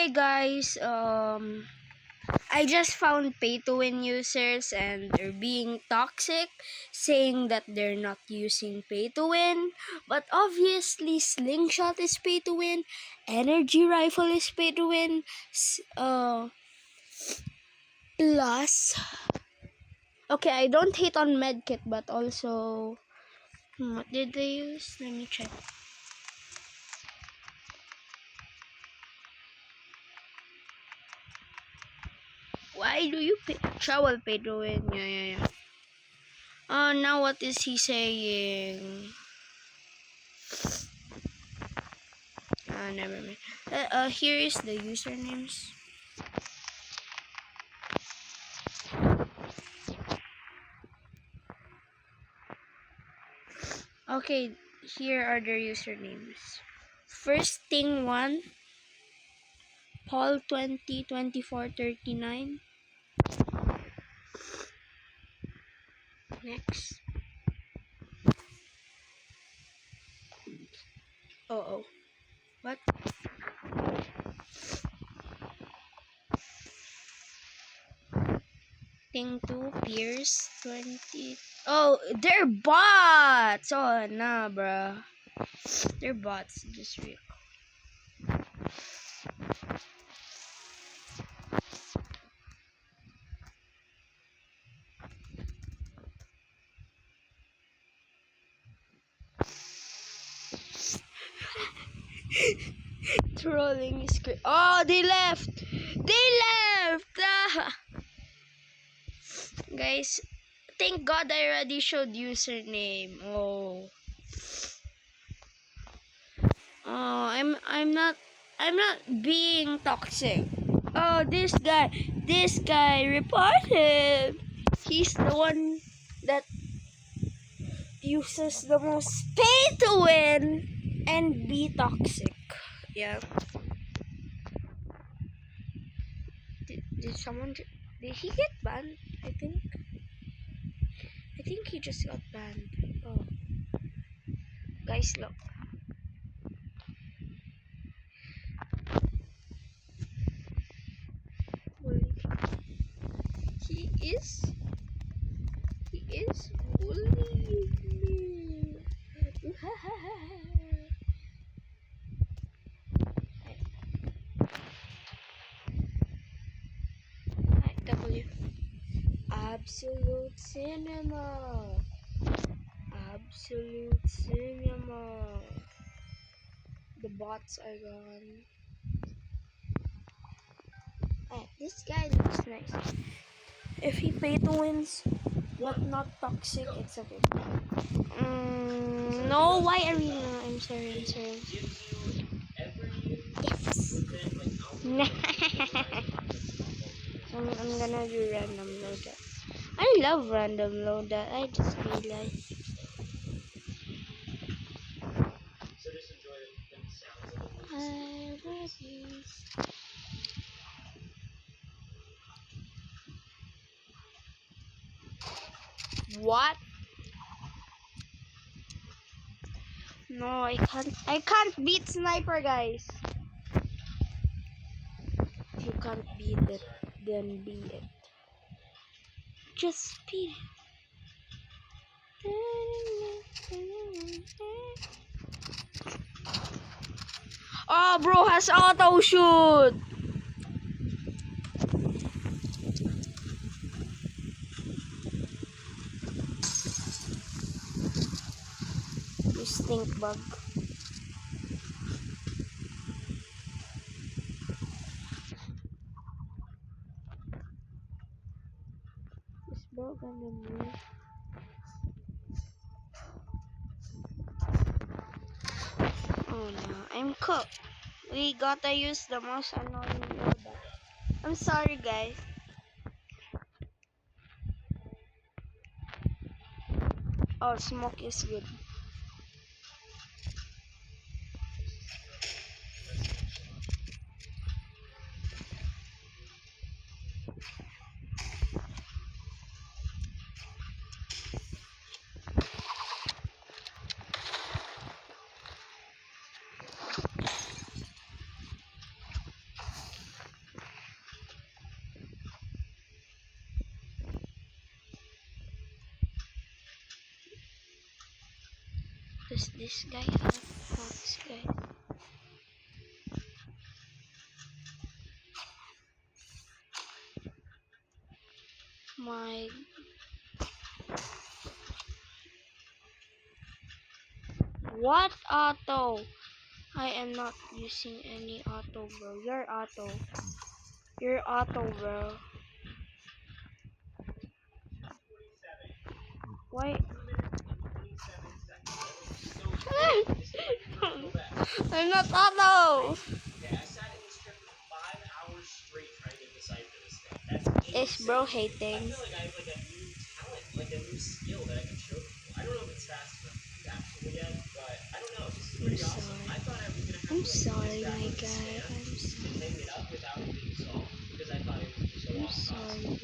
Hey guys, I just found pay to win users and they're being toxic, saying that they're not using pay to win. But obviously, Slingshot is pay to win, Energy Rifle is pay to win, plus. Okay, I don't hate on Medkit, but also. What did they use? Let me check. Why do you pay? Shovel pay to win. Yeah. Now what is he saying? Never mind. Here is the usernames. Okay, here are their usernames. First thing 1, Paul 202439. Next. Oh. What? Thing 2, Pierce 20. Oh, they're bots. Oh, nah, bruh. They're bots. Just real. Trolling is great. Oh, they left. Guys, thank God I already showed username. Oh, I'm not being toxic. Oh, this guy reported. He's the one that uses the most pay to win and be toxic. Yeah. Did someone? Did he get banned? I think he just got banned. Oh, guys, look. He is bullying me. W. Absolute cinema. The bots are gone. This guy looks nice. If he pay to wins, but not toxic, it's okay. No, why arena? I'm sorry. Yes. I'm gonna do random loadout. I love random loadout. I just realized. What? No, I can't beat sniper, guys. If you can't beat it, then be it. Just be it. Oh, bro has auto shoot. You stink bug. This bug on the move. Oh no, I'm cooked. We gotta use the most annoying loadout. I'm sorry, guys. Oh, smoke is good. Does this guy have hacks, guys? My... What auto? I am not using any auto, bro. You're auto. You're auto, bro. Why? I'm not auto. Is bro hating? I'm sorry. I'm sorry, my guy. I'm sorry.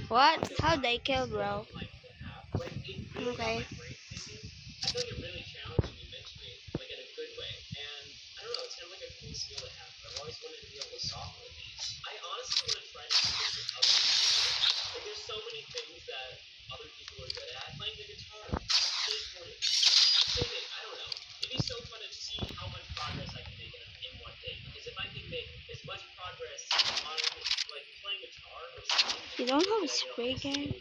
What? How'd they kill, bro? Okay. You don't have a spray gun?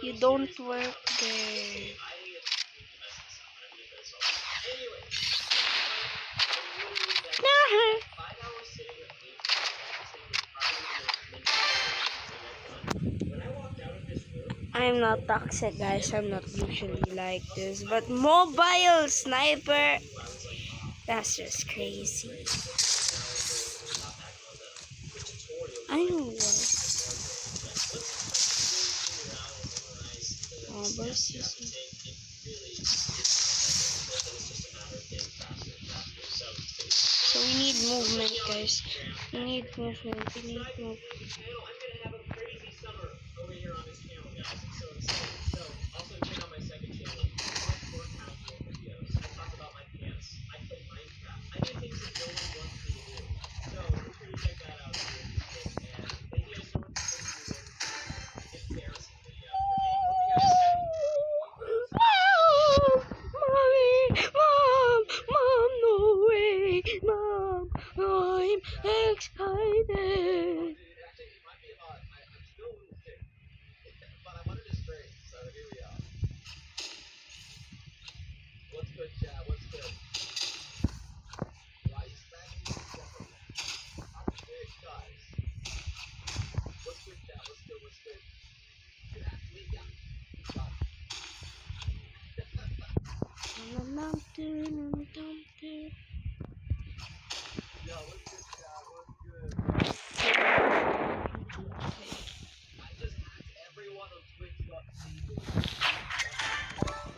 You don't work there. I'm not toxic, guys. I'm not usually like this. But mobile sniper, that's just crazy. I know what. Mobile season. So we need movement, guys. We need movement. We need movement. Mom, no way, Mom, I'm excited.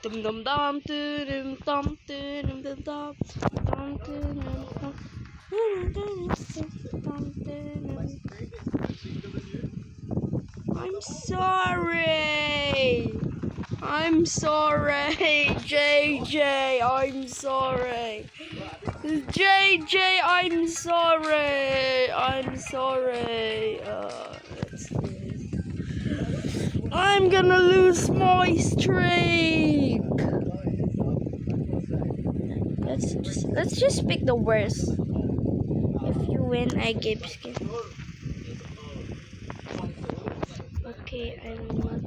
Dum dum dum dum dum dum dum dum I'm sorry. I'm sorry, JJ. I'm sorry. JJ, I'm sorry. I'm sorry. Let's do this. I'm gonna lose my streak. Let's just pick the worst. If you win, I give skin. Okay, I'm not.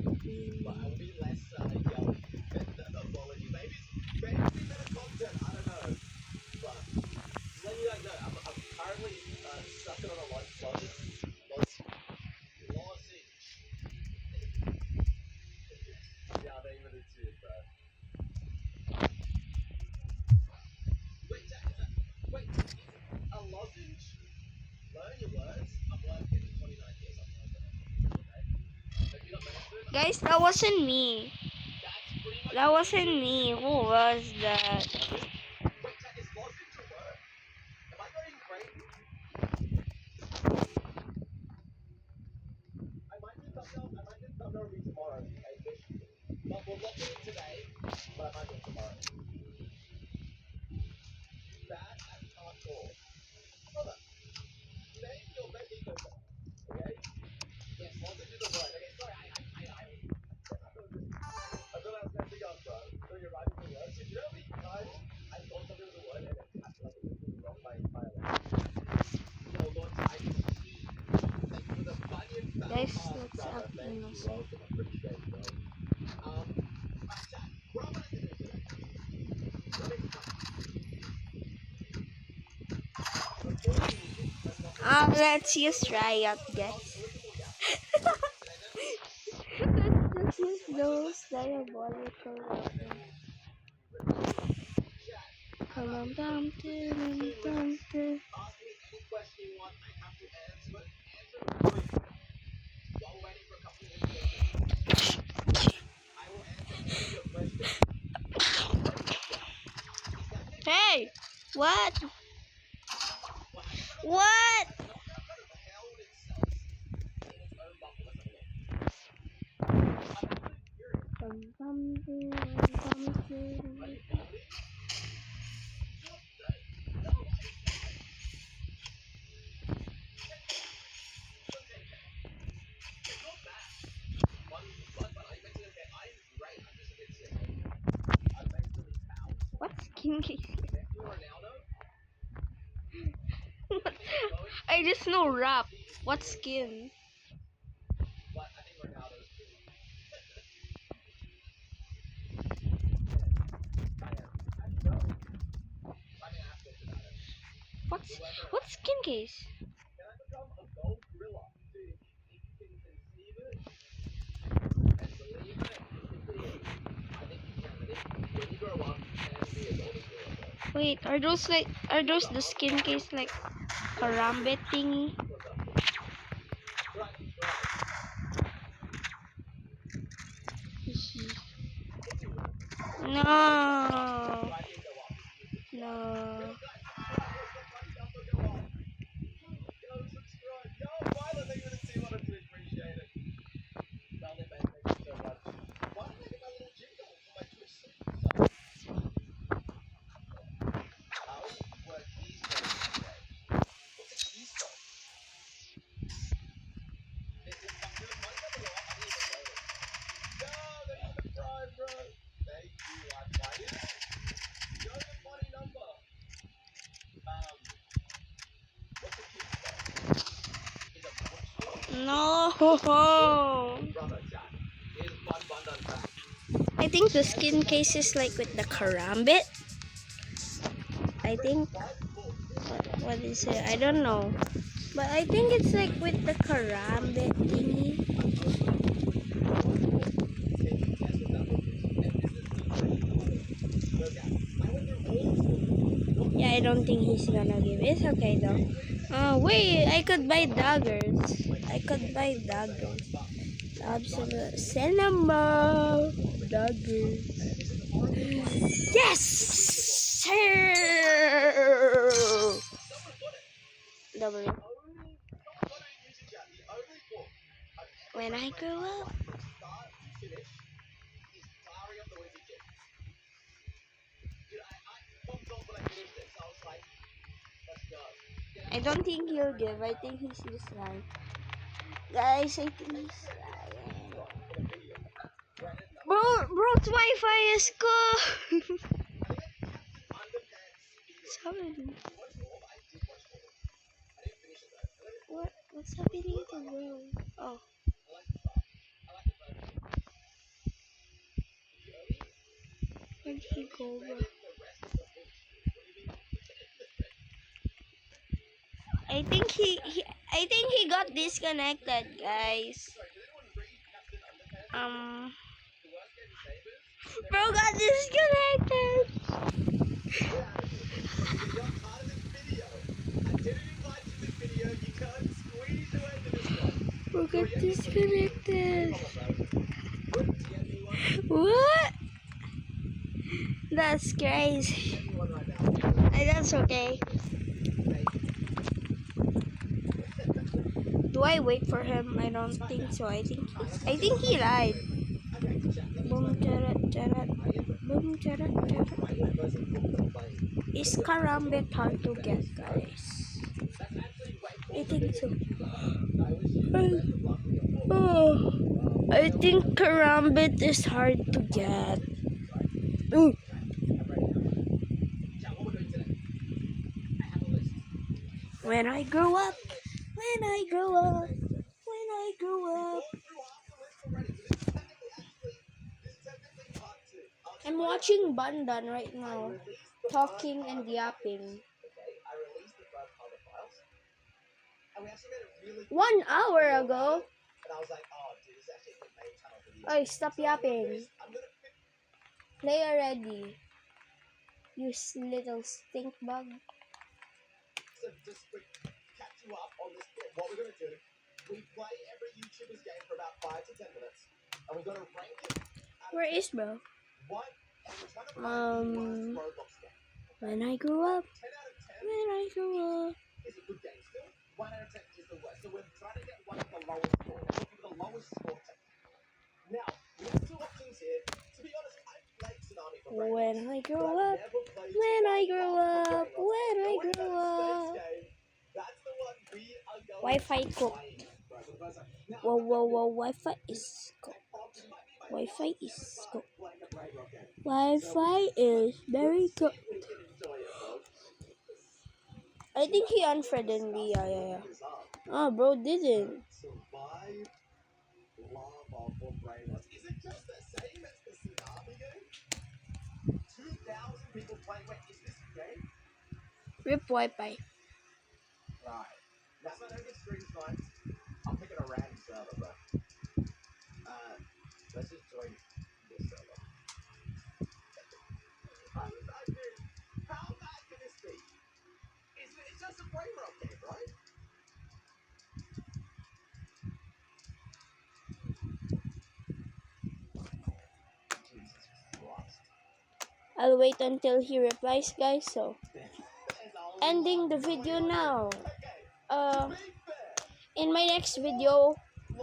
Guys, that wasn't me. That wasn't me. Who was that? Guys, let's up innocent. Let's use Riot, guys. let's use those diabolical weapons. Come on, bum, dum, dum, dum. Hey! What? What? Bum, bum, dum, bum, dum. What skin case? I just know rap. What skin? What skin case? Wait, are those the skin case like karambit thingy? No. No. No. I think the skin case is like with the karambit. I think. What is it? I don't know. But I think it's like with the karambit thingy. Yeah, I don't think he's gonna give. It's okay though. Wait, I could buy daggers. I could buy daggers. Absolute cinema daggers. Yes, sir. W. When I grow up. I don't think he'll give. I think he's just lying. Guys, I think he's lying. Bro's Wi-Fi is good. What's happening? What's happening to bro? Oh. Where'd he go, bro? I think he got disconnected, guys. Bro got disconnected. Bro got disconnected. What? That's crazy. That's okay. Do I wait for him? I don't think so. I think he lied. charat. Boom, charat, charat. Is Karambit hard to get, guys? I think so. I think Karambit is hard to get. Ooh. When I grow up, when I grow up, when I grow up. I'm watching Bandan right now, talking and yapping. 1 hour ago. Oy, stop yapping. Play already. You little stink bug. So just to catch you up on this bit, what we're going to do, we play every YouTuber's game for about 5 to 10 minutes, and we're going to rank it. Where is bro? What? And we're trying to find the worst Roblox game. When I grow up, 10 out of 10 when I grow up. is a good game still. 1 out of 10 is the worst. So we're trying to get one of the lowest score. We're looking for the lowest score. Now, we have 2 options here. To be honest, I played Tsunami for Brainless. When I grow But I've up, never played when I Tsunami grow for up, Brainless. when I Going grow back to up. State's game, that's the one we are going Wi-Fi to cooked. play. Right, for the first time. Now, Whoa, whoa, whoa, Wi-Fi is cooked. Wi-Fi is cooked. Wi-Fi is very cooked. I think he unfriended me. Yeah. Oh, bro didn't. Survive lava for Brainless. Is it just the same as the Tsunami game? 2,000 people playing. Wait, is this the game? Rip Wi-Fi. Right. Now, so I know this stream's fine. I'm picking a random server, but let's just join this server. I mean, how bad can this be? It's just a brain rot game, right? Jesus Christ. I'll wait until he replies, guys. So, ending the video now. In my next video,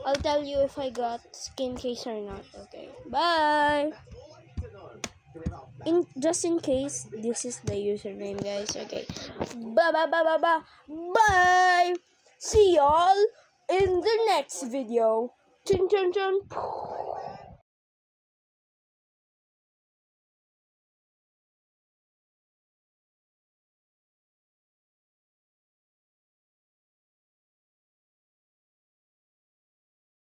I'll tell you if I got skin case or not. Okay, bye. Just in case, this is the username, guys. Okay, bye. See y'all in the next video. Chun chun chun.